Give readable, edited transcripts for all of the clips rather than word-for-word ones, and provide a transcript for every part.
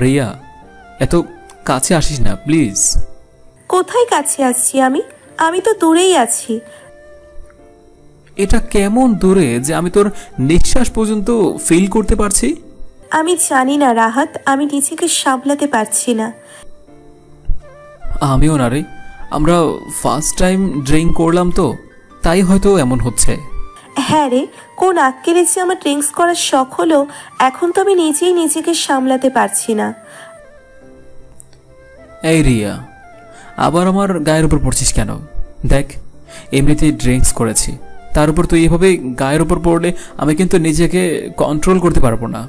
রিয়া, এত কাছে আসিস না প্লিজ। কোথায় কাছে আসছি আমি? আমি তো দূরেই আছি। এটা কেমন দূরে যে আমি তোর নিঃশ্বাস পর্যন্ত ফিল করতে পারছি? আমি জানি না রাহাত, আমি নিজেকে সামলাতে পারছি না। আমিও না রে, আমরা ফার্স্ট টাইম ড্রিঙ্ক করলাম তো, তাই হয়তো এমন হচ্ছে। হ্যাঁ রে, কোন আক্কেলে যে আমার ড্রিঙ্কস করার শখ হলো, এখন তো আমি নিজেই নিজেকে সামলাতে পারছি না। এই রিয়া, আবার আমার গায়ের উপর পড়ছিস কেন? দেখ, এমনিতেই ড্রিঙ্কস করেছি, তার উপর তুই এভাবে গায়ের উপর পড়লে আমি কিন্তু নিজেকে কন্ট্রোল করতে পারবো না।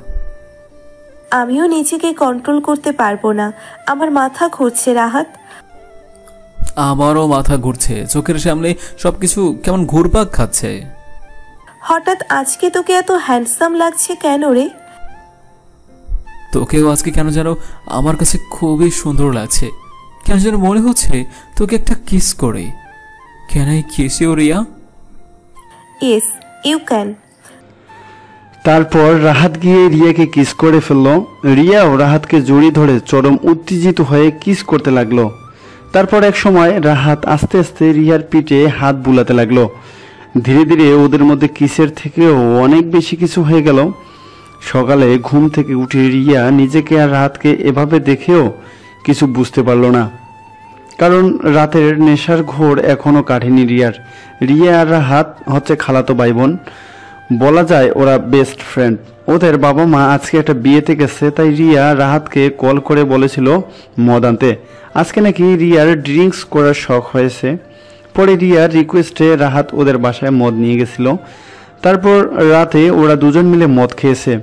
আমিও নিজেকে কন্ট্রোল করতে পারবো না, আমার মাথা ঘুরছে রাহাত। আমারও মাথা ঘুরছে, চোখের সামনে সবকিছু কেমন ঘুরপাক খাচ্ছে। হঠাৎ আজকে তোকে এত হ্যান্ডসাম লাগছে কেন রে? তোকেও আজকে কেন যেন আমার কাছে খুবই সুন্দর লাগছে, কেন যেন মনে হচ্ছে তোকে একটা কিস করে। Can I kiss you Riya? Yes, you can. তারপর রাহাত গিয়ে রিয়াকে কিস করে ফেলল। রিয়াও রাহাতকে জড়িয়ে ধরে চরম উত্তেজিত হয়ে কিস করতে লাগলো। তারপর এক সময় রাহাত আস্তে আস্তে রিয়ার পিঠে হাত বুলাতে লাগলো। ধীরে ধীরে ওদের মধ্যে কিসের থেকেও অনেক বেশি কিছু হয়ে গেল। সকালে ঘুম থেকে উঠে রিয়া নিজেকে আর রাহাতকে এভাবে দেখেও কিছু বুঝতে পারল না, কারণ রাতের নেশার ঘোর এখনও কাটেনি রিয়ার। রিয়া আর রাহাত হচ্ছে খালাতো ভাই বোন, বলা যায় ওরা বেস্ট ফ্রেন্ড। ওদের বাবা মা আজকে একটা বিয়েতে গেছে, তাই রিয়া রাহাতকে কল করে বলেছিল মদ আনতে। আজকে নাকি রিয়ার ড্রিঙ্কস করার শখ হয়েছে। পরে রিয়ার রিকোয়েস্টে রাহাত ওদের বাসায় মদ নিয়ে গেছিল। তারপর রাতে ওরা দুজন মিলে মদ খেয়েছে।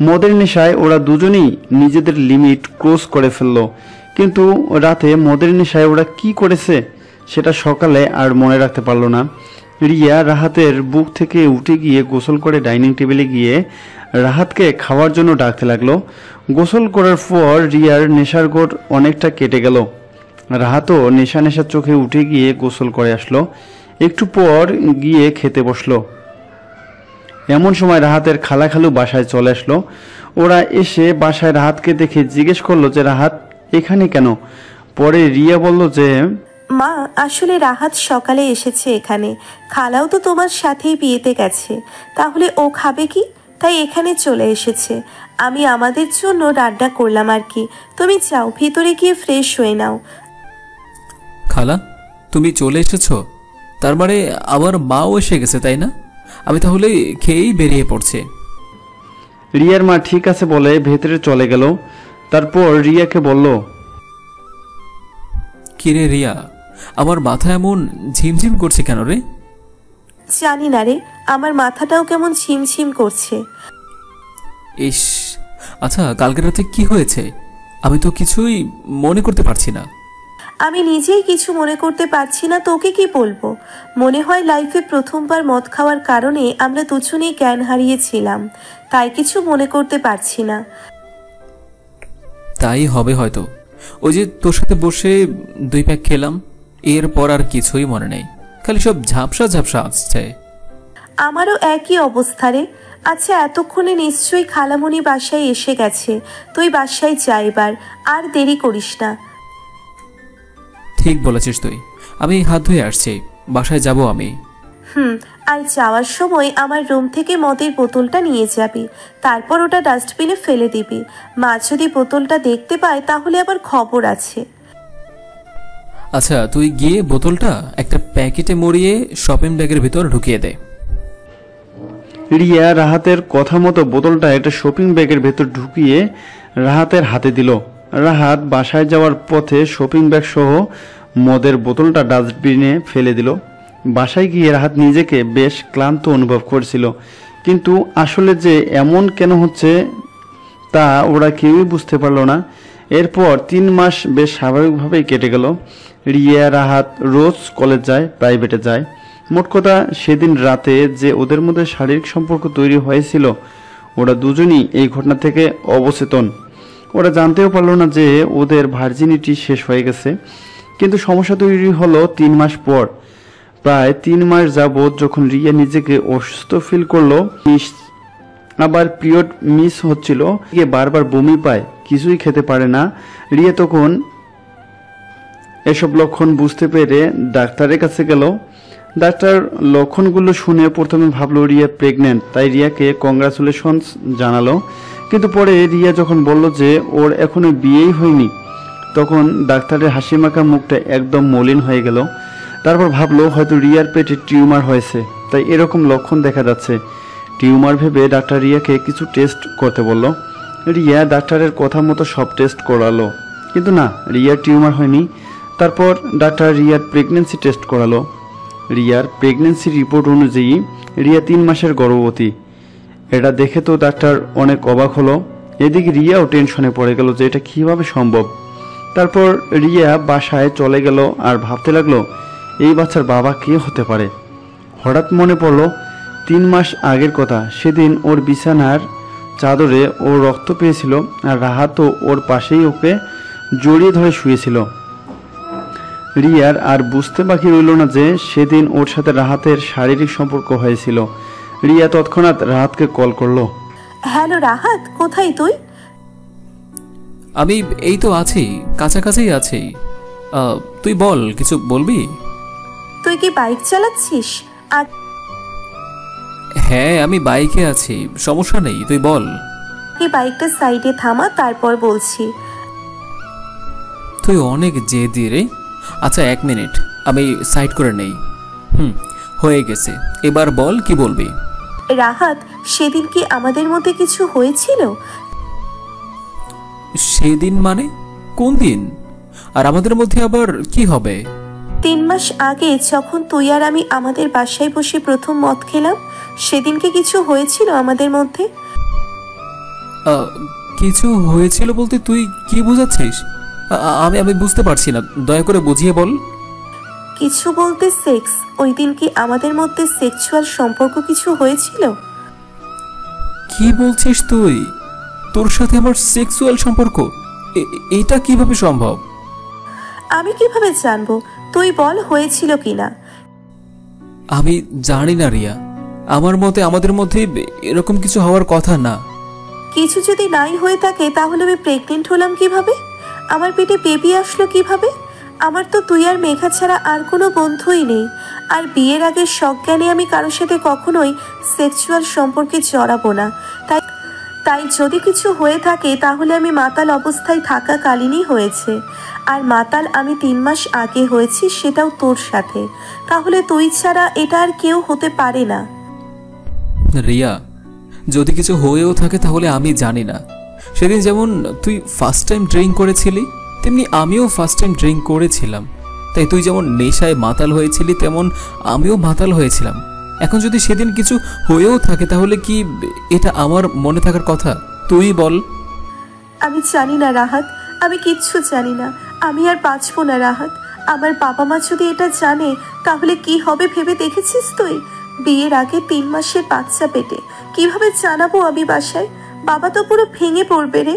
মদের নেশায় ওরা দুজনেই নিজেদের লিমিট ক্রস করে ফেলল। কিন্তু রাতে মদের নেশায় ওরা কি করেছে সেটা সকালে আর মনে রাখতে পারল না। রিয়া রাহাতের বুক থেকে উঠে গিয়ে গোসল করে ডাইনিং টেবিলে গিয়ে রাহাতকে খাওয়ার জন্য ডাকতে লাগলো। গোসল করার পর রিয়ার নেশার ঘোর অনেকটা কেটে গেল। রাহাতও নেশা নেশার চোখে উঠে গিয়ে গোসল করে আসলো। একটু পর গিয়ে খেতে বসলো। এমন সময় রাহাতের খালা খালু বাসায় চলে আসলো। ওরা এসে বাসায় রাহাতকে দেখে জিজ্ঞেস করলো যে রাহাত এখানে কেন? পরে রিয়া বলল যে মা, আসলে রাহাত সকালে এসেছে এখানে, খালাও তো তোমার সাথেই বিয়েতে গেছে, তাহলে ও খাবে কি, তাই এখানে চলে এসেছে। আমি আমাদের জন্য রান্না করলাম আর কি। তুমি যাও, ভিতরে গিয়ে ফ্রেশ হয়ে নাও। খালা, তুমি চলে এসেছো? তার মানে আমার মাও এসে গেছে, তাই না? আমি তাহলে খেয়েই বেরিয়ে পড়ছি। রিয়ার মা ঠিক আছে বলে ভেতরে চলে গেল। তারপর রিয়াকে বলল, কিরে রিয়া, আমার মাথা এমন ঝিমঝিম করছে কেন রে? জানি না রে, আমার মাথাটাও কেমন ঝিমঝিম করছে। ইস, আচ্ছা কালকে রাতে কি হয়েছে? আমি তো কিছুই মনে করতে পারছি না। আমি নিজেই কিছু মনে করতে পারছি না, তোকে কি বলবো। মনে হয় লাইফে প্রথমবার মদ খাওয়ার কারণে আমরা দুজনেই জ্ঞান হারিয়েছিলাম, তাই কিছু মনে করতে পারছি না। তাই হবে হয়তো। ওই যে তোর সাথে বসে 2 প্যাক খেলাম, এরপর আর কিছুই মনে নেই, খালি সব ঝাপসা ঝাপসা আসছে। আমারও একই অবস্থা রে। আচ্ছা, এতক্ষণে নিশ্চয়ই খালামণি বাসায় এসে গেছে। তুই বাসায় যা এবার, আর দেরি করিস না। ঠিক বলেছিস তুই, আমি হাত ধুয়ে আসছি, বাসায় যাব আমি। আর যাওয়ার সময় আমার রুম থেকে মদের বোতলটা নিয়ে যাবি, তারপর ওটা ডাস্টবিনে ফেলে দিবি। মা যদি বোতলটা দেখতে পায় তাহলে আবার খবর আছে। আচ্ছা, তুই গিয়ে বোতলটা একটা প্যাকেটে মুড়িয়ে শপিং ব্যাগের ভিতর ঢুকিয়ে দে। রিয়া রাহাতের কথা মতো বোতলটা একটা শপিং ব্যাগের ভেতর ঢুকিয়ে রাহাতের হাতে দিল। রাহাত বাসায় যাওয়ার পথে শপিং ব্যাগ সহ মদের বোতলটা ডাস্টবিনে ফেলে দিল। বাসায় গিয়ে রাহাত নিজেকে বেশ ক্লান্ত অনুভব করছিল, কিন্তু আসলে যে এমন কেন হচ্ছে তা ওরা কেউই বুঝতে পারল না। এরপর 3 মাস বেশ স্বাভাবিকভাবেই কেটে গেল। রিয়া রাহাত রোজ কলেজ যায়, প্রাইভেটে যায়। মোট কথা সেদিন রাতে যে ওদের মধ্যে শারীরিক সম্পর্ক তৈরি হয়েছিল, ওরা দুজনই এই ঘটনা থেকে অবচেতন। ওরা জানতেও পারলো না যে ওদের ভার্জিনিটি শেষ হয়ে গেছে। কিন্তু সমস্যা তৈরি হলো 3 মাস পর। প্রায় 3 মাস যাবৎ যখন রিয়া নিজেকে অসুস্থ ফিল করলো, আবার পিরিয়ড মিস হচ্ছিল, বারবার বমি পায়, কিছুই খেতে পারে না। রিয়া তখন এসব লক্ষণ বুঝতে পেরে ডাক্তারের কাছে গেল। ডাক্তার লক্ষণগুলো শুনে প্রথমে ভাবলো রিয়া প্রেগনেন্ট, তাই রিয়াকে কংগ্রাচুলেশনস জানালো। কিন্তু পরে রিয়া যখন বলল যে ওর এখনো বিয়েই হয়নি, তখন ডাক্তারের হাসিমাখা মুখটা একদম মলিন হয়ে গেল। তারপর ভাবলো হয়তো রিয়ার পেটে টিউমার হয়েছে, তাই এরকম লক্ষণ দেখা যাচ্ছে। টিউমার ভেবে ডাক্তার রিয়াকে কিছু টেস্ট করতে বলল। রিয়া ডাক্তারের কথা মতো সব টেস্ট করালো, কিন্তু না, রিয়ার টিউমার হয়নি। তারপর ডাক্তার রিয়ার প্রেগনেন্সি টেস্ট করালো। রিয়ার প্রেগনেন্সি রিপোর্ট অনুযায়ী রিয়া 3 মাসের গর্ভবতী। এটা দেখে তো ডাক্তার অনেক অবাক হলো। এদিকে রিয়াও টেনশনে পড়ে গেল যে এটা কিভাবে সম্ভব। তারপর রিয়া বাসায় চলে গেল আর ভাবতে লাগলো এই বাচ্চার বাবা কে হতে পারে। হঠাৎ মনে পড়লো 3 মাস আগের কথা, সেদিন ওর বিছানার চাদরে ও রক্ত পেয়েছিল আর রাহাতও ওর পাশেই ওকে জড়িয়ে ধরে শুয়েছিল। রিয়ার আর বুঝতে বাকি রইল না যে সেদিন ওর সাথে রাহাতের শারীরিক সম্পর্ক হয়েছিল। রিয়া তৎক্ষণাৎ রাহাতকে কল করলো। হ্যালো রাহাত, কোথায় তুই? আমি এই তো আছি, কাছাকাছি আছি। তুই বল, কিছু বলবি? তুই কি বাইক চালাচ্ছিস? আর হ্যাঁ, আমি বাইকে আছি, সমস্যা নেই, তুই বল। কি বাইকটা সাইডে থামা, তারপর বলছি। তুই অনেক জেদি রে। আচ্ছা 1 মিনিট, আমি সাইড করে নেই। হয়ে গেছে, এবার বল কি বলবি। রাহাত, সেদিন কি আমাদের মধ্যে কিছু হয়েছিল? সেদিন মানে কোন দিন? আর আমাদের মধ্যে আবার কি হবে? 3 মাস আগে যখন তুই আর আমি আমাদের বাসায় বসে প্রথম মদ খেলাম, সেদিনকে কিছু হয়েছিল আমাদের মধ্যে? কিছু হয়েছিল বলতে তুই কি বোঝাচ্ছিস? আমি বুঝতে পারছি না, দয়া করে বুঝিয়ে বল। কিছু বলতে সেক্স। ওই দিন কি আমাদের মধ্যে সেক্সুয়াল সম্পর্ক কিছু হয়েছিল? কি বলছিস তুই? তোর সাথে আমার সেক্সুয়াল সম্পর্ক? এটা কিভাবে সম্ভব? আমি কিভাবে জানবো? তুই বল হয়েছিল কিনা। আমি জানি না রিয়া, আমার মতে আমাদের মধ্যে এরকম কিছু হওয়ার কথা না। কিছু যদি নাই হয়ে থাকে তাহলে আমি প্রেগনেন্ট হলাম কিভাবে? আমার পেটে বেবি আসলো কিভাবে? আমার তো তুই আর মেঘা ছাড়া আর কোনো বন্ধুই নেই। আর বিয়ের আগে সজ্ঞানে আমি কারোর সাথে কখনোই সেক্সুয়াল সম্পর্কে জড়াবো না। তাই যদি কিছু হয়ে থাকে তাহলে আমি মাতাল অবস্থায় থাকাকালীনই হয়েছে। আর মাতাল আমি 3 মাস আগে হয়েছি, সেটাও তোর সাথে। তাহলে তুই ছাড়া এটা আর কেউ হতে পারে না। রিয়া, যদি কিছু হয়েও থাকে তাহলে আমি জানি না। সেদিন যেমন তুই ফার্স্ট টাইম ড্রিঙ্ক করেছিলি, তেমনি আমিও ফার্স্ট টাইম ড্রিঙ্ক করেছিলাম। তাই তুই যেমন নেশায় মাতাল হয়েছিলি, তেমন আমিও মাতাল হয়েছিলাম। এখন যদি সেদিন কিছু হয়েও থাকে তাহলে কি এটা আমার মনে থাকার কথা? তুই বল। আমি জানি না রাহাত, আমি কিচ্ছু জানি না। আমি আর বাঁচবো না রাহাত। আমার বাবা মা যদি এটা জানে তাহলে কি হবে ভেবে দেখেছিস তুই? বিয়ের আগে 3 মাসের বাচ্চা পেটে, কিভাবে জানাবো আমি বাসায়? বাবা তো পুরো ভেঙে পড়বে রে।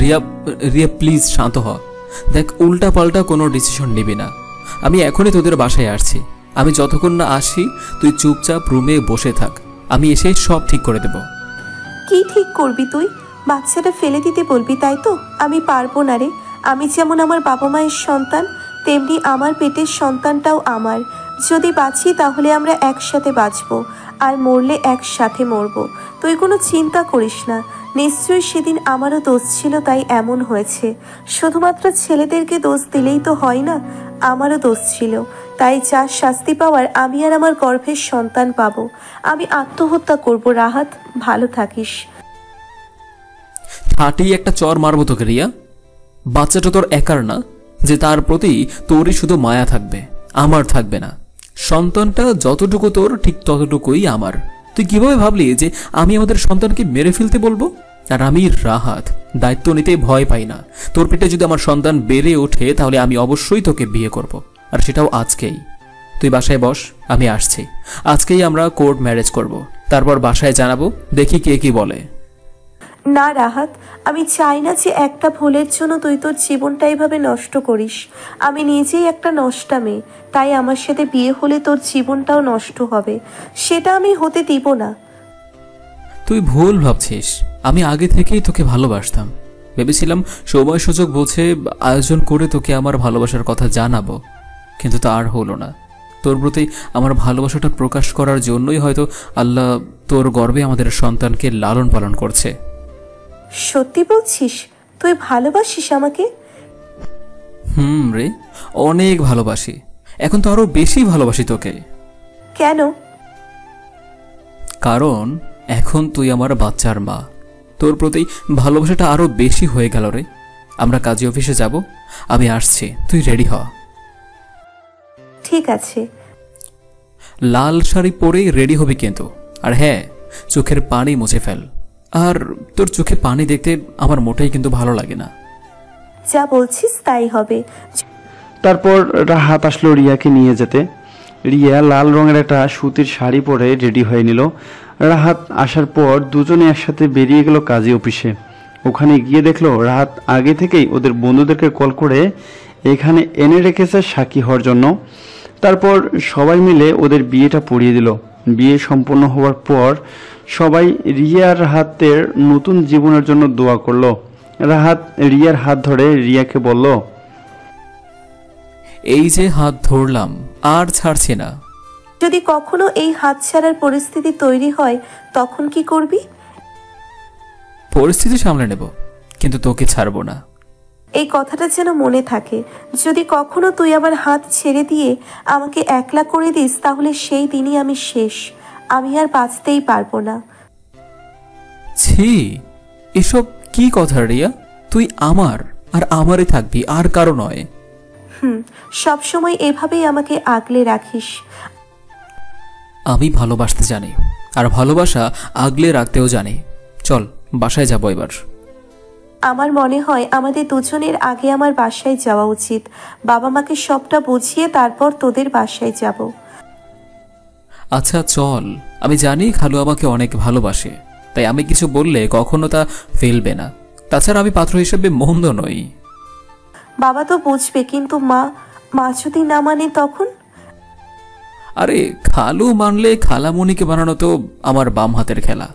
রিয়া, রিয়া প্লিজ শান্ত হ। দেখ, উল্টা পাল্টা কোনো ডিসিশন নিবি না। আমি এখনই তোদের বাসায় আসছি। আমি যতক্ষণ না আসি তুই চুপচাপ রুমে বসে থাক, আমি এসে সব ঠিক করে দেব। কি ঠিক করবি তুই? বাচ্চাটা ফেলে দিতে বলবি, তাই তো? আমি পারবো না রে। আমি যেমন আমার বাবা মায়ের সন্তান, তেমনি আমার পেটের সন্তানটাও আমার। যদি বাঁচি তাহলে আমরা একসাথে বাঁচবো, আর মরলে একসাথে মরবো। তুই কোনো চিন্তা করিস না। নিশ্চয়ই সেদিন আমারও দোষ ছিল, তাই এমন হয়েছে। শুধুমাত্র ছেলেদেরকে দোষ দিলেই তো হয় না, আমারও দোষ ছিল। তাই যা শাস্তি পাওয়ার আমি আর আমার গর্ভের সন্তান পাবো। আমি আত্মহত্যা করব রাহাত। ভালো থাকিস। হাঁটিয়ে একটা চর মারবো তোকে রিয়া। বাচ্চাটা তোর একার না যে তার প্রতি তোরই শুধু মায়া থাকবে, আমার থাকবে না। সন্তানটা যতটুকু তোর, ঠিক ততটুকুই আমার। তুই কিভাবে ভাবলি যে আমি আমাদের সন্তানকে মেরে ফেলতে বলবো? আর আমি রাহাত, দায়িত্ব নিতে ভয় পাই না। তোর পেটে যদি আমার সন্তান বেড়ে ওঠে তাহলে আমি অবশ্যই তোকে বিয়ে করব, আর সেটাও আজকেই। তুই বাসায় বস, আমি আসছি। আজকেই আমরা কোর্ট ম্যারেজ করব, তারপর বাসায় জানাবো, দেখি কে কি বলে। না রাহাত, আমি চাই না যে একটা ভুলের জন্য তুই তোর জীবনটা এভাবে নষ্ট করিস। আমি নিজেই একটা নষ্টা মেয়ে, তাই আমার সাথে বিয়ে হলে তোর জীবনটাও নষ্ট হবে। সেটা আমি হতে দিব না। তুই ভুল ভাবছিস। আমি আগে থেকেই তোকে ভালোবাসতাম। ভেবেছিলাম সময় সুযোগ বুঝে আয়োজন করে তোকে আমার ভালোবাসার কথা জানাবো, কিন্তু তা আর হলো না। তোর প্রতি আমার ভালোবাসাটা প্রকাশ করার জন্যই হয়তো আল্লাহ তোর গর্ভে আমাদের সন্তানকে লালন পালন করছে। সত্যি বলছিস? তুই ভালোবাসিস আমাকে? রে, অনেক ভালোবাসি। এখন তো আরো বেশি ভালোবাসি তোকে। কেন? কারণ এখন তুই আমার বাচ্চার মা। তোর প্রতি ভালোবাসাটা আরো বেশি হয়ে গেল রে। আমরা কাজী অফিসে যাব, আমি আসছি, তুই রেডি হ। ঠিক আছে। লাল শাড়ি পরেই রেডি হবি কিন্তু। আর হ্যাঁ, চোখের পানি মুছে ফেল। আর তোর চোখে পানি দেখতে আমার মোটেই কিন্তু ভালো লাগে না। যা বলছিস তাই হবে। তারপর রাহাত আসলো রিয়াকে নিয়ে যেতে। রিয়া লাল রঙের একটা সুতির শাড়ি পরে রেডি হয়ে নিল। রাহাত আসার পর দুজনে একসাথে বেরিয়ে গেল কাজী অফিসে। ওখানে গিয়ে দেখলো রাহাত আগে থেকেই ওদের বন্ধুদেরকে কল করে এখানে এনে রেখেছে সাক্ষী হওয়ার জন্য। তারপর সবাই মিলে ওদের বিয়েটা পড়িয়ে দিল। বিয়ে সম্পন্ন হওয়ার পর সবাই রিয়া আর রাহাতের নতুন জীবনের জন্য দোয়া করলো। রাহাত রিয়ার হাত ধরে রিয়াকে বলল, এই যে হাত ধরলাম, আর ছাড়ছি না। যদি কখনো এই হাত ছাড়ার পরিস্থিতি তৈরি হয় তখন কি করবি? পরিস্থিতি সামলে নেব, কিন্তু তোকে ছাড়বো না। এই কথাটা যেন মনে থাকে। যদি কখনো তুই আমার হাত ছেড়ে দিয়ে আমাকে একলা করে দিস তাহলে সেই দিনই আমি শেষ। আমি আর বাঁচতেই পারবো না। ছি, এসব কি কথা রিয়া? তুই আমার আর আমারই থাকবি, আর কারো নয়। সবসময় এভাবেই আমাকে আগলে রাখিস। আমি ভালোবাসতে জানি, আর ভালোবাসা আগলে রাখতেও জানি। চল বাসায় যাবো এবার। আমার মনে হয় আমাদের দুজনের আগে আমার বাসায় যাওয়া উচিত। বাবা মাকে সবটা বুঝিয়ে তারপর তোদের বাসায় যাব। আচ্ছা চল। আমি জানি খালু আমাকে অনেক ভালোবাসে, তাই আমি কিছু বললে কখনো তা ফেলবে না। তাছাড়া আমি পাত্র হিসেবে মন্দ নই। বাবা তো বুঝবে, কিন্তু মা যদি না মানে তখন? আরে খালু মানলে খালামণিকে বানানো তো আমার বাম হাতের খেলা।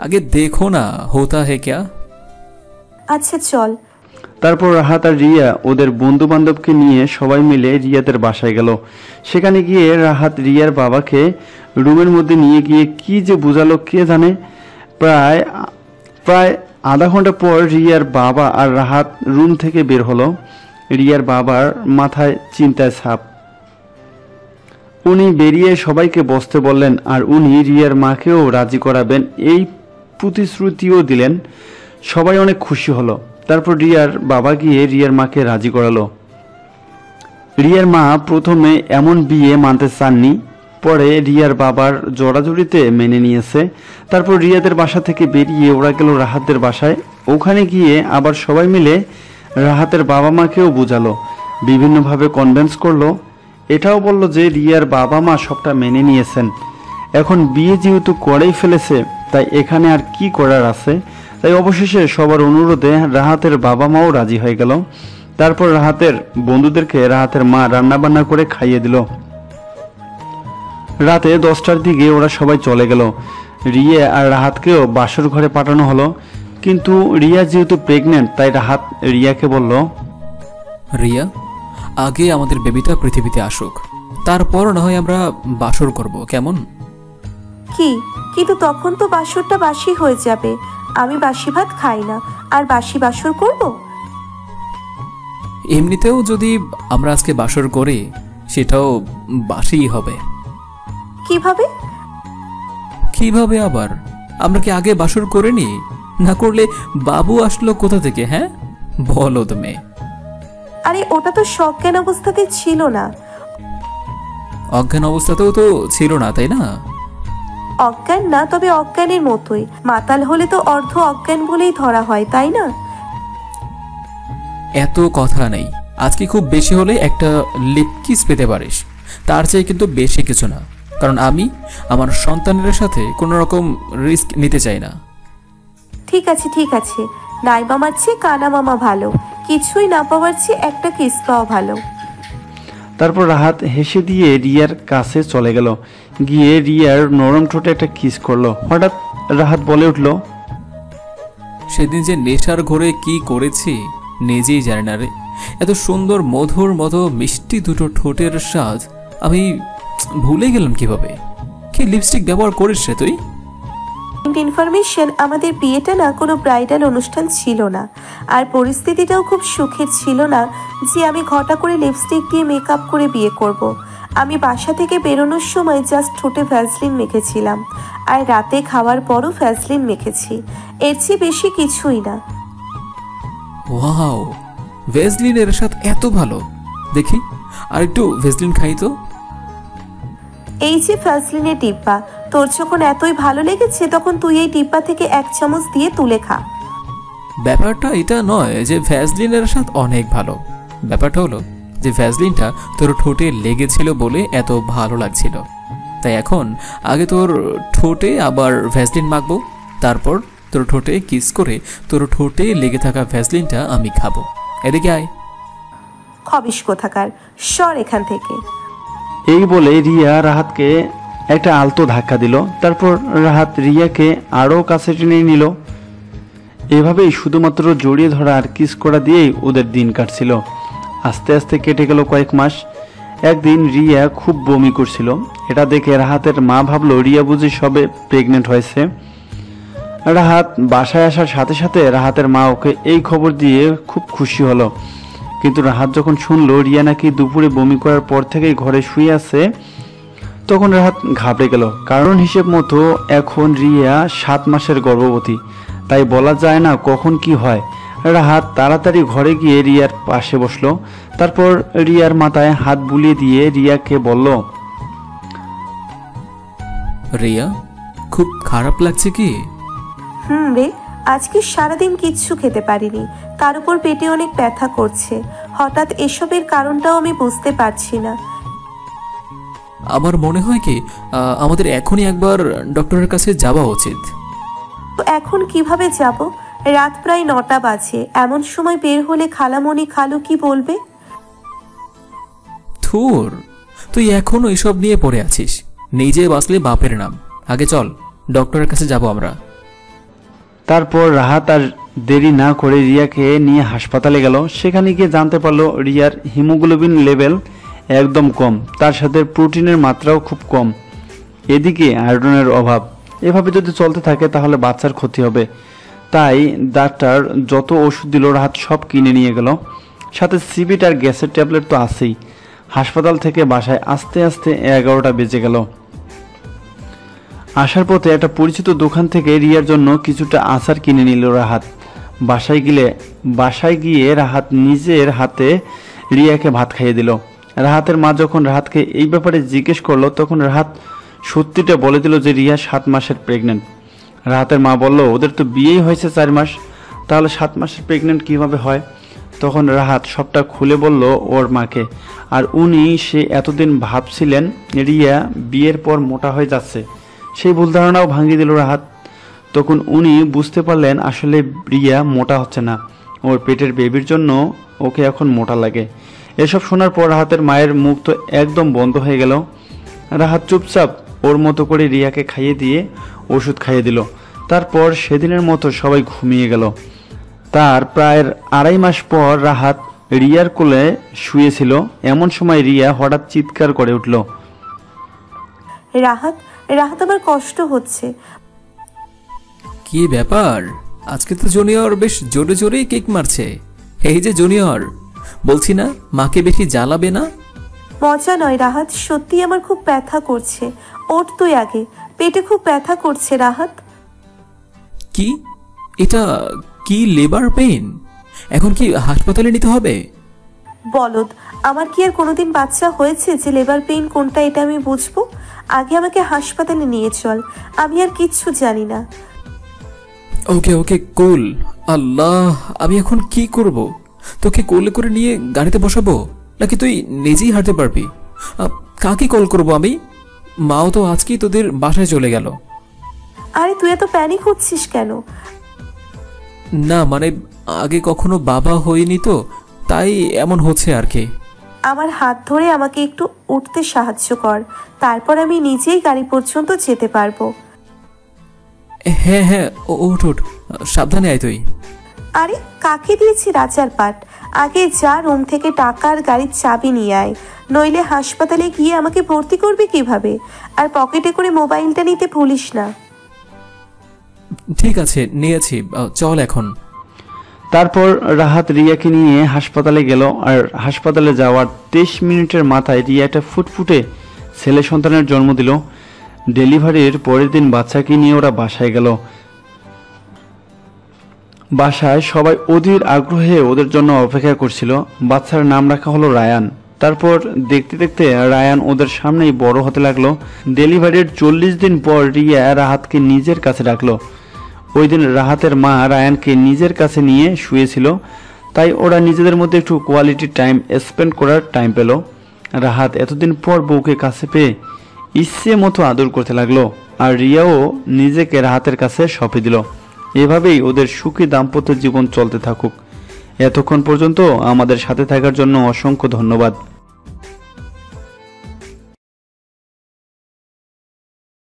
আগে দেখো না হোতা হে ক্যা। আচ্ছা চল। তারপর রাহাত আর রিয়া ওদের বন্ধু বান্ধবকে নিয়ে সবাই মিলে রিয়াদের বাসায় গেল। সেখানে গিয়ে রাহাত রিয়ার বাবাকে রুমের মধ্যে নিয়ে গিয়ে কি যে বুঝালো কে জানে। প্রায় আধা ঘন্টা পর রিয়ার বাবা আর রাহাত রুম থেকে বের হলো। রিয়ার বাবার মাথায় চিন্তায় ছাপ। উনি বেরিয়ে সবাইকে বসতে বললেন, আর উনি রিয়ার মাকেও রাজি করাবেন এই প্রতিশ্রুতিও দিলেন। সবাই অনেক খুশি হলো। তারপর রিয়ার বাবা গিয়ে রিয়ার মাকে রাজি করালো। রিয়ার মা প্রথমে এমন বিয়ে মানতে চাননি, পরে রিয়ার বাবার জোড়াজুড়িতে মেনে নিয়েছে। তারপর রিয়াদের বাসা থেকে বেরিয়ে ওরা গেল রাহাতের বাসায়। ওখানে গিয়ে আবার সবাই মিলে রাহাতের বাবা মাকেও বোঝালো, বিভিন্নভাবে কনভিন্স করলো। এটাও বলল যে রিয়ার বাবা মা সবটা মেনে নিয়েছেন, এখন বিয়ে যেহেতু করেই ফেলেছে তাই এখানে আর কি করার আছে। তাই অবশেষে সবার অনুরোধে রাহাতের বাবা মাও রাজি হয়ে গেল। তারপর রাহাতের বন্ধুদেরকে রাহাতের মা রান্না বান্না করে খাইয়ে দিল। রাতে 10টার দিকে ওরা সবাই চলে গেল। রিয়া আর রাহাতকেও বাসর ঘরে পাঠানো হলো, কিন্তু রিয়া যেহেতু প্রেগনেন্ট তাই রাহাত রিয়াকে বলল, রিয়া, আগে আমাদের বেবিটা পৃথিবীতে আসুক, তারপর না হয় আমরা বাসর করব, কেমন? কিন্তু তখন তো বাসরটা বাসি হয়ে যাবে। আমি বাসি ভাত খাই না, আর বাসি বাসর করব? এমনিতেও যদি আমরা আজকে বাসর করি সেটাও বাসিই হবে। কিভাবে আবার? আমরা কি আগে বাসর করিনি? না করলে বাবু আসলো কোথা থেকে? হ্যাঁ বলো তুমি। আরে ওটা তো সজ্ঞান অবস্থাতে ছিল না। অজ্ঞান অবস্থাতেও তো ছিল না, তাই না? অজ্ঞান না, তবে অজ্ঞানের মতোই। মাতাল হলে তো অর্ধ অজ্ঞান বলেই ধরা হয়, তাই না? এত কথা নেই। আজকে খুব বেশি হলে একটা লিপ কিস পেতে পারিস, তার চেয়ে কিন্তু বেশি কিছু না। কারণ আমি আমার সন্তানের সাথে কোনো রকম রিস্ক নিতে চাই না। ঠিক আছে, নাই মামার চেয়ে কানা মামা ভালো। কিছুই না পাওয়ার চেয়ে একটা কিস পাওয়া ভালো। তারপর রাহাত হেসে দিয়ে রিয়ার কাছে চলে গেল। গিয়ে রিয়ার নরম ঠোঁটে একটা কিস করলো। হঠাৎ রাহাত বলে উঠল, সেদিন যে নেশার ঘরে কি করেছি নিজেই জানি না রে। এত সুন্দর মধুর মতো মিষ্টি দুটো ঠোঁটের স্বাদ আমি ভুলে গেলাম কিভাবে। কি লিপস্টিক ব্যবহার করিস রে তুই? ইনফরমেশন, আমাদের বিয়েটা না কোনো ব্রাইডাল অনুষ্ঠান ছিল না, আর পরিস্থিতিটাও খুব সুখের ছিল না যে আমি ঘটা করে লিপস্টিক দিয়ে মেকআপ করে বিয়ে করব। আমি বাসা থেকে বেরোনোর সময় জাস্ট ঠোঁটে ভ্যাসলিন মেখেছিলাম, আর রাতে খাওয়ার পরও ভ্যাসলিন মেখেছি, এর চেয়ে বেশি কিছুই না। ওয়াও, ভেসলিনের স্বাদ এত ভালো! দেখি আর একটু ভেসলিন খাই তো। এই যে ভ্যাসলিনের ডিব্বা, তোর যখন এতই ভালো লেগেছে তখন তুই এই ডিব্বা থেকে 1 চামচ দিয়ে তুলে খা। ব্যাপারটা এটা নয় যে ভ্যাসলিনের স্বাদ অনেক ভালো, ব্যাপারটা হলো যে ভ্যাসলিনটা তোর ঠোঁটে লেগেছিল বলে এত ভালো লাগছিল। তাই এখন আগে তোর ঠোঁটে আবার ভ্যাসলিন মাখবো, তারপর তোর ঠোঁটে কিস করে তোর ঠোঁটে লেগে থাকা ভ্যাসলিনটা আমি খাবো। এদিকে আয়। খবিস কোথাকার, সর এখান থেকে। এই বলে রিয়া রাহাতকে একটা আলতো ধাক্কা দিল। তারপর রাহাত রিয়াকে আরও কাছে টেনে নিল। এভাবেই শুধুমাত্র জড়িয়ে ধরা আর কিস করা দিয়েই ওদের দিন কাটছিল। আস্তে আস্তে কেটে গেল কয়েক মাস। একদিন রিয়া খুব বমি করছিল। এটা দেখে রাহাতের মা ভাবলো রিয়া বুঝি সবে প্রেগনেন্ট হয়েছে। রাহাত বাসায় আসার সাথে সাথে রাহাতের মা ওকে এই খবর দিয়ে খুব খুশি হলো। কিন্তু রাহাত যখন শুনলো রিয়া নাকি দুপুরে বমি করার পর থেকেই ঘরে শুয়ে আছে, তখন রাহাত ঘাবড়ে গেল। কারণ হিসেব মতো এখন রিয়া 7 মাসের গর্ভবতী, তাই বলা যায় না কখন কি হয়। রাহাত তাড়াতাড়ি ঘরে গিয়ে রিয়ার পাশে বসলো। তারপর রিয়ার মাথায় হাত বুলিয়ে দিয়ে রিয়াকে বলল, রিয়া, খুব খারাপ লাগছে কি? রে, আজকে সারাদিন কিচ্ছু খেতে পারিনি, তার উপর পেটে অনেক ব্যথা করছে। হঠাৎ এসবের কারণটাও আমি বুঝতে পারছি না। আমার মনে হয় কি আমাদের এখনই একবার ডক্টরের কাছে যাওয়া উচিত। তো এখন কিভাবে যাব? রাত প্রায় 9টা বাজে, এমন সময় বের হলে খালামণি খালু কি বলবে? থুর, তুই এখনো এসব নিয়ে পড়ে আছিস। নিজে বাঁচলে বাপের নাম। আগে চল, ডক্টরের কাছে যাব আমরা। তারপর রাহাত আর দেরি না করে রিয়াকে নিয়ে হাসপাতালে গেল। সেখানে গিয়ে জানতে পারলো রিয়ার হিমোগ্লোবিন লেভেল একদম কম, তার সাথে প্রোটিনের মাত্রাও খুব কম, এদিকে আয়রনের অভাব। এভাবে যদি চলতে থাকে তাহলে বাচ্চার ক্ষতি হবে। তাই ডাক্তার যত ওষুধ দিল রাহাত সব কিনে নিয়ে গেল। সাথে সিবিট আর গ্যাসের ট্যাবলেট তো আছেই। হাসপাতাল থেকে বাসায় আস্তে আস্তে 11টা বেজে গেল। আসার পথে একটা পরিচিত দোকান থেকে রিয়ার জন্য কিছুটা আচার কিনে নিল রাহাত। বাসায় গিয়ে রাহাত নিজের হাতে রিয়াকে ভাত খাইয়ে দিল। রাহাতের মা যখন রাহাতকে এই ব্যাপারে জিজ্ঞেস করলো তখন রাহাত সত্যিটা বলে দিল যে রিয়া 7 মাসের প্রেগনেন্ট। রাহাতের মা বলল, ওদের তো বিয়েই হয়েছে 4 মাস, তাহলে 7 মাসের প্রেগনেন্ট কিভাবে হয়? তখন রাহাত সবটা খুলে বলল ওর মাকে। আর সে এতদিন ভাবছিলেন রিয়া বিয়ের পর মোটা হয়ে যাচ্ছে, সেই ভুল ধারণাও ভাঙিয়ে দিল রাহাত। তখন বুঝতে পারলেন আসলে রিয়া মোটা হচ্ছে না, ওর পেটের বেবির জন্য ওকে এখন মোটা লাগে। এসব শোনার পর রাহাতের মায়ের মুখ তো একদম বন্ধ হয়ে গেল। রাহাত চুপচাপ ওর মতো করে রিয়াকে খাইয়ে দিয়ে ওষুধ খাইয়ে দিল। তারপর সেদিনের মতো সবাই ঘুমিয়ে গেল। তার প্রায় 2.5 মাস পর রাহাত রিয়ার কোলে শুয়েছিল। এমন সময় রিয়া হঠাৎ চিৎকার করে উঠল, রাহাত, রাহাত, আমার কষ্ট হচ্ছে। কি ব্যাপার? আজকে তো জুনিয়র বেশ জোরে জোরেই কেক মারছে। এই যে জুনিয়র, বলছি না মাকে বেশি জ্বালাবে না। মজা নয় রাহাত, সত্যি আমার খুব ব্যথা করছে। ওঠ তুই আগে, পেটে খুব ব্যথা করছে রাহাত। কি? এটা কি লেবার পেইন? এখন কি হাসপাতালে নিতে হবে? বলদ, আমার কি আর কোনোদিন বাচ্চা হয়েছে যে লেবার পেইন কোনটা এটা আমি বুঝবো? আগে আমাকে হাসপাতালে নিয়ে চল, আমি আর কিচ্ছু জানি না। ওকে ওকে কুল। আল্লাহ, আমি এখন কি করব? তোকে কোলে করে নিয়ে গাড়িতে বসাবো নাকি তুই নিজেই হাঁটতে পারবি? কাকে কল করব আমি? মাও তো আজকেই তোদের বাসায় চলে গেল। আরে তুই এত প্যানিক হচ্ছিস কেন? না মানে আগে কখনো বাবা হয়নি তো, তাই এমন হচ্ছে আর কি। আমার হাত ধরে আমাকে একটু উঠতে সাহায্য কর, তারপর আমি নিজেই গাড়ি পর্যন্ত যেতে পারবো। হ্যাঁ হ্যাঁ, ওঠ ওঠ, সাবধানে আয় তুই। আরে কাকে দিয়েছি রাজার পাট? আগে যা রুম থেকে টাকা আর গাড়ির চাবি নিয়ে আয়, নইলে হাসপাতালে গিয়ে আমাকে ভর্তি করবে কিভাবে? আর পকেটে করে মোবাইলটা নিতে ভুলিস না। ঠিক আছে, নিয়েছি, চল এখন। তারপর রাহাত রিয়াকে নিয়ে হাসপাতালে গেল। আর হাসপাতালে যাওয়ার 23 মিনিটের মাথায় রিয়া একটা ফুটফুটে ছেলে সন্তানের জন্ম দিল। ডেলিভারির পরের দিন বাচ্চাকে নিয়ে ওরা বাসায় গেল। বাসায় সবাই অধীর আগ্রহে ওদের জন্য অপেক্ষা করছিল। বাচ্চার নাম রাখা হলো রায়ান। তারপর দেখতে দেখতে রায়ান ওদের সামনেই বড় হতে লাগলো। ডেলিভারির 40 দিন পর রিয়া রাহাতকে নিজের কাছে ডাকলো। ওই দিন রাহাতের মা রায়ানকে নিজের কাছে নিয়ে শুয়েছিল, তাই ওরা নিজেদের মধ্যে একটু কোয়ালিটি টাইম স্পেন্ড করার টাইম পেল। রাহাত এতদিন পর বউকে কাছে পেয়ে ইচ্ছে মতো আদর করতে লাগলো, আর রিয়াও নিজেকে রাহাতের কাছে সঁপে দিল। এভাবেই ওদের সুখী দাম্পত্য জীবন চলতে থাকুক। এতক্ষণ পর্যন্ত আমাদের সাথে থাকার জন্য অসংখ্য ধন্যবাদ।